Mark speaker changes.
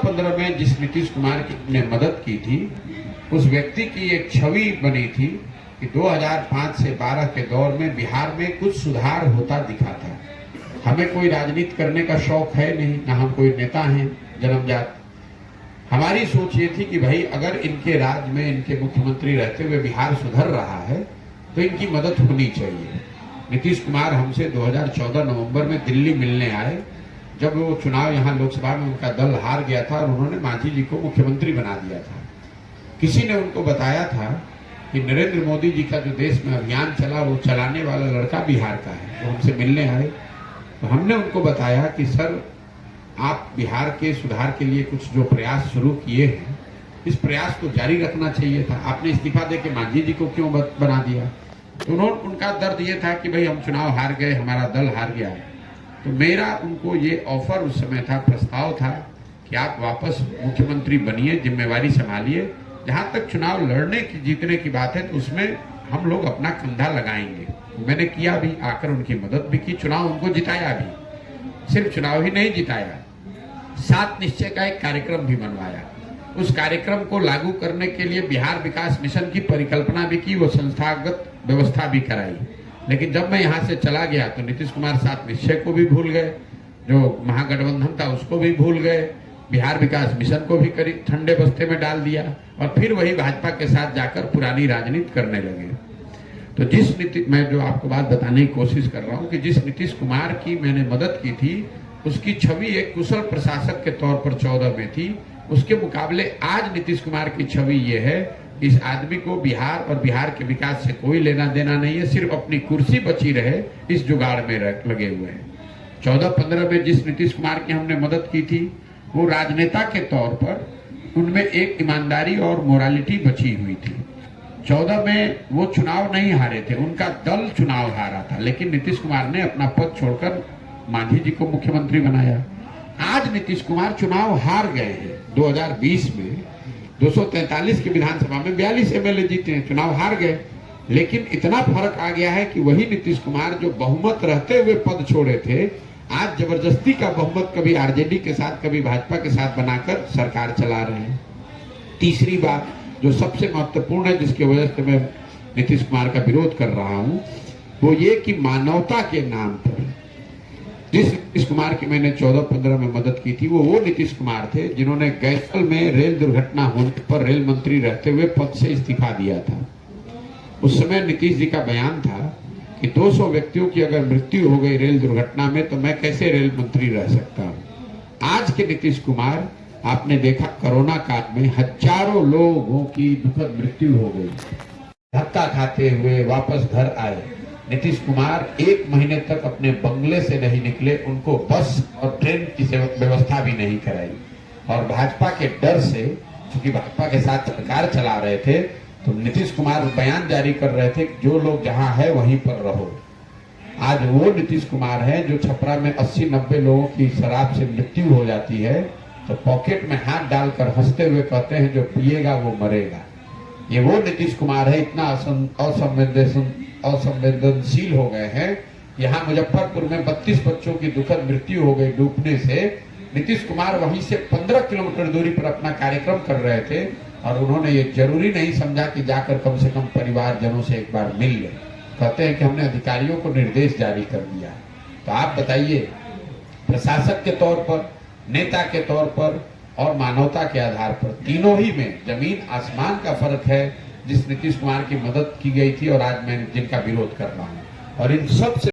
Speaker 1: 14-15 में जिस नीतीश कुमार ने मदद की थी, उस व्यक्ति की एक छवि बनी थी कि 2005 से 12 के दौर में बिहार में कुछ सुधार होता दिखा था। हमें कोई राजनीति करने का शौक है नहीं, ना हम कोई नेता हैं जन्मजात। हमारी सोच ये थी कि भाई अगर इनके राज्य में इनके मुख्यमंत्री रहते हुए बिहार सुधर रहा है तो इनकी मदद होनी चाहिए। नीतीश कुमार हमसे 2014 नवंबर में दिल्ली मिलने आए, जब वो चुनाव यहाँ लोकसभा में उनका दल हार गया था और उन्होंने मांझी जी को मुख्यमंत्री बना दिया था। किसी ने उनको बताया था कि नरेंद्र मोदी जी का जो देश में अभियान चला वो चलाने वाला लड़का बिहार का है। वो हमसे मिलने आए तो हमने उनको बताया कि सर, आप बिहार के सुधार के लिए कुछ जो प्रयास शुरू किए हैं, इस प्रयास को जारी रखना चाहिए था। आपने इस्तीफा देके मांझी जी को क्यों बना दिया? तो उनका दर्द ये था कि भाई हम चुनाव हार गए, हमारा दल हार गया। तो मेरा उनको ये ऑफर उस समय था, प्रस्ताव था कि आप वापस मुख्यमंत्री बनिए, जिम्मेवारी संभालिए। जहाँ तक चुनाव लड़ने की जीतने की बात है तो उसमें हम लोग अपना कंधा लगाएंगे। मैंने किया भी, आकर उनकी मदद भी की, चुनाव उनको जिताया भी। सिर्फ चुनाव ही नहीं जिताया, 7 निश्चय का एक कार्यक्रम भी बनवाया। उस कार्यक्रम को लागू करने के लिए बिहार विकास मिशन की परिकल्पना भी की, वो संस्थागत व्यवस्था भी कराई। लेकिन जब मैं यहाँ से चला गया तो नीतीश कुमार 7 निश्चय को भी भूल गए, जो महागठबंधन था उसको भी भूल गए, बिहार विकास मिशन को भी करीब ठंडे बस्ते में डाल दिया और फिर वही भाजपा के साथ जाकर पुरानी राजनीति करने लगे। तो जिस नीति, मैं जो आपको बात बताने की कोशिश कर रहा हूँ कि जिस नीतीश कुमार की मैंने मदद की थी, उसकी छवि एक कुशल प्रशासक के तौर पर 14 में थी। उसके मुकाबले आज नीतीश कुमार की छवि ये है, इस आदमी को बिहार और बिहार के विकास से कोई लेना देना नहीं है, सिर्फ अपनी कुर्सी बची रहे इस जुगाड़ में लगे हुए हैं। 14-15 में जिस नीतीश कुमार की हमने मदद की थी, वो राजनेता के तौर पर उनमें एक ईमानदारी और मोरालिटी बची हुई थी। 14 में वो चुनाव नहीं हारे थे, उनका दल चुनाव हारा था, लेकिन नीतीश कुमार ने अपना पद छोड़कर मांझी जी को मुख्यमंत्री बनाया। आज नीतीश कुमार चुनाव हार गए हैं। 2020 में 243 की विधानसभा में 42 एमएलए जीते हैं, चुनाव हार गए। लेकिन इतना फर्क आ गया है कि वही नीतीश कुमार जो बहुमत रहते हुए पद छोड़े थे, आज जबरदस्ती का बहुमत कभी आरजेडी के साथ कभी भाजपा के साथ बनाकर सरकार चला रहे हैं। तीसरी बात जो सबसे महत्वपूर्ण है, जिसकी वजह से मैं नीतीश कुमार का विरोध कर रहा हूं, वो ये कि मानवता के नाम पर जिस नीतीश कुमार की मैंने 14-15 में मदद की थी, वो नीतीश कुमार थे जिन्होंने गैसल में रेल दुर्घटना होने पर रेल मंत्री रहते हुए पद से इस्तीफा दिया था। उस समय नीतीश जी का बयान था कि 200 व्यक्तियों की अगर मृत्यु हो गई रेल दुर्घटना में तो मैं कैसे रेल मंत्री रह सकता हूं। आज के नीतीश कुमार, आपने देखा कोरोना काल में हजारों लोगों की दुखद मृत्यु हो गई, धक्का खाते हुए वापस घर आए। नीतीश कुमार 1 महीने तक अपने बंगले से नहीं निकले, उनको बस और ट्रेन की व्यवस्था भी नहीं कराई। और भाजपा के डर से, क्योंकि भाजपा के साथ सरकार चला रहे थे, तो नीतीश कुमार बयान जारी कर रहे थे कि जो लोग जहां है वहीं पर रहो। आज वो नीतीश कुमार है जो छपरा में 80-90 लोगों की शराब से मृत्यु हो जाती है तो पॉकेट में हाथ डालकर हंसते हुए कहते हैं जो पिएगा वो मरेगा। ये वो नीतीश कुमार है। इतना असंवेदनशील हो गए हैं। यहाँ मुजफ्फरपुर में 32 बच्चों की दुखद मृत्यु हो गई डूबने से। नीतीश कुमार वहीं से 15 किलोमीटर दूरी पर अपना कार्यक्रम कर रहे थे और उन्होंने ये जरूरी नहीं समझा कि जाकर कम से कम परिवारजनों से एक बार मिल ले। कहते हैं कि हमने अधिकारियों को निर्देश जारी कर दिया। तो आप बताइए, प्रशासक के तौर पर, नेता के तौर पर और मानवता के आधार पर, तीनों ही में जमीन आसमान का फर्क है। जिस नीतीश कुमार की मदद की गई थी और आज मैं जिनका विरोध कर रहा हूं, और इन सब से